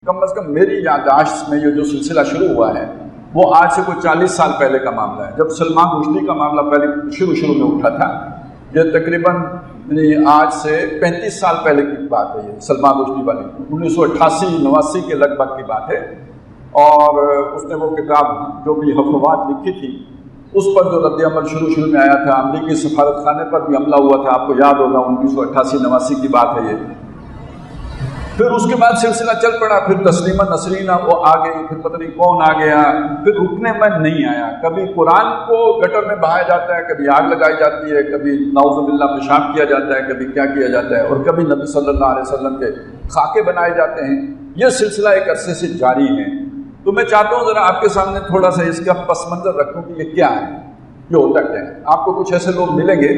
کم از کم میری یادداشت میں یہ جو سلسلہ شروع ہوا ہے وہ آج سے کوئی 40 سال پہلے کا معاملہ ہے، جب سلمان رشدی کا معاملہ پہلے شروع میں اٹھا تھا۔ یہ تقریباً آج سے 35 سال پہلے کی بات ہے، یہ سلمان رشدی والی 1988-89 کے لگ بھگ کی بات ہے۔ اور اس نے وہ کتاب جو بھی حفوات لکھی تھی اس پر جو رد عمل شروع میں آیا تھا، امریکی سفارت خانے پر بھی حملہ ہوا تھا، آپ کو یاد ہوگا 1988-89 کی بات ہے یہ۔ پھر اس کے بعد سلسلہ چل پڑا، پھر تسلیمہ نسرینہ وہ آ گئی، پھر پتہ نہیں کون آ گیا، پھر رکنے میں نہیں آیا۔ کبھی قرآن کو گٹر میں بہایا جاتا ہے، کبھی آگ لگائی جاتی ہے، کبھی نعوذ باللہ پیشاب کیا جاتا ہے، کبھی کیا کیا جاتا ہے، اور کبھی نبی صلی اللہ علیہ وسلم کے خاکے بنائے جاتے ہیں۔ یہ سلسلہ ایک عرصے سے جاری ہے۔ تو میں چاہتا ہوں ذرا آپ کے سامنے تھوڑا سا اس کا پس منظر رکھوں کہ یہ کیا ہے، یہ ہوتا کیا ہے۔ آپ کو کچھ ایسے لوگ ملیں گے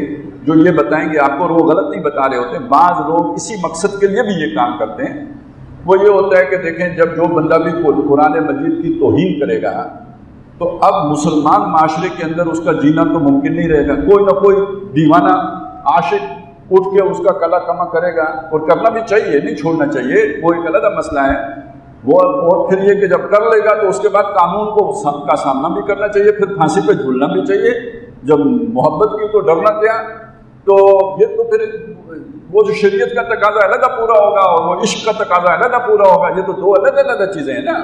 جو یہ بتائیں گے آپ کو، اور وہ غلط نہیں بتا رہے ہوتے، بعض لوگ اسی مقصد کے لیے بھی یہ کام کرتے ہیں۔ وہ یہ ہوتا ہے کہ دیکھیں، جب جو بندہ بھی قرآن مجید کی توہین کرے گا تو اب مسلمان معاشرے کے اندر اس کا جینا تو ممکن نہیں رہے گا۔ کوئی نہ کوئی دیوانہ عاشق اٹھ کے اس کا کلا کما کرے گا، اور کرنا بھی چاہیے، نہیں چھوڑنا چاہیے، وہ ایک علیحدہ مسئلہ ہے وہ۔ اور پھر یہ کہ جب کر لے گا تو اس کے بعد قانون کا سامنا بھی کرنا چاہیے، پھر پھانسی پہ جھولنا بھی چاہیے۔ جب محبت کی تو ڈرنا کیا، تو یہ تو پھر وہ جو شریعت کا تقاضا علیحدہ پورا ہوگا اور وہ عشق کا تقاضا علیحدہ پورا ہوگا، یہ تو دو علیحدہ چیزیں ہیں نا۔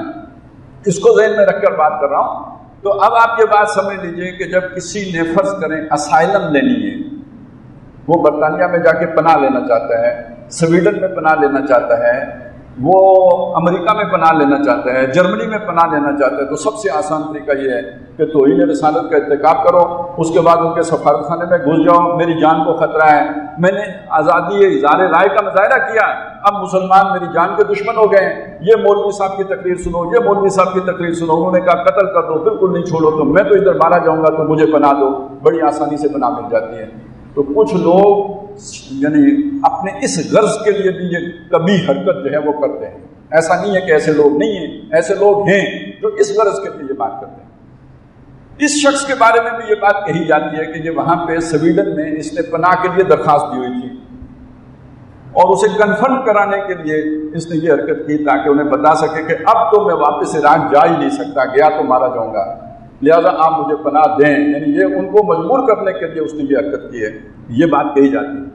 اس کو ذہن میں رکھ کر بات کر رہا ہوں۔ تو اب آپ یہ بات سمجھ لیجئے کہ جب کسی نے فرض کریں اسائلم لینی ہے، وہ برطانیہ میں جا کے پناہ لینا چاہتا ہے، سویڈن میں پناہ لینا چاہتا ہے، وہ امریکہ میں پناہ لینا چاہتا ہے، جرمنی میں پناہ لینا چاہتا ہے، تو سب سے آسان طریقہ یہ ہے کہ توہین رسالت کا ارتکاب کرو، اس کے بعد ان کے سفارت خانے میں گھس جاؤ، میری جان کو خطرہ ہے، میں نے آزادی اظہار رائے کا مظاہرہ کیا، اب مسلمان میری جان کے دشمن ہو گئے ہیں، یہ مولوی صاحب کی تقریر سنو، یہ مولوی صاحب کی تقریر سنو، انہوں نے کہا قتل کر دو، بالکل نہیں چھوڑو، تو میں تو ادھر مارا جاؤں گا، تو مجھے پناہ دو، بڑی آسانی سے پناہ مل جاتی ہے۔ تو کچھ لوگ یعنی اپنے اس غرض کے لیے بھی یہ کبھی حرکت جو ہے وہ کرتے ہیں۔ ایسا نہیں ہے کہ ایسے لوگ نہیں ہیں، ایسے لوگ ہیں جو اس غرض کے لیے یہ بات کرتے ہیں۔ اس شخص کے بارے میں بھی یہ بات کہی جاتی ہے کہ یہ وہاں پہ سویڈن میں اس نے پناہ کے لیے درخواست دی ہوئی تھی، اور اسے کنفرم کرانے کے لیے اس نے یہ حرکت کی تاکہ انہیں بتا سکے کہ اب تو میں واپس عراق جا ہی نہیں سکتا، گیا تو مارا جاؤں گا، لہذا آپ مجھے پناہ دیں۔ یعنی یہ ان کو مجبور کرنے کے لیے اس نے یہ حرکت کی ہے، یہ بات کہی جاتی ہے۔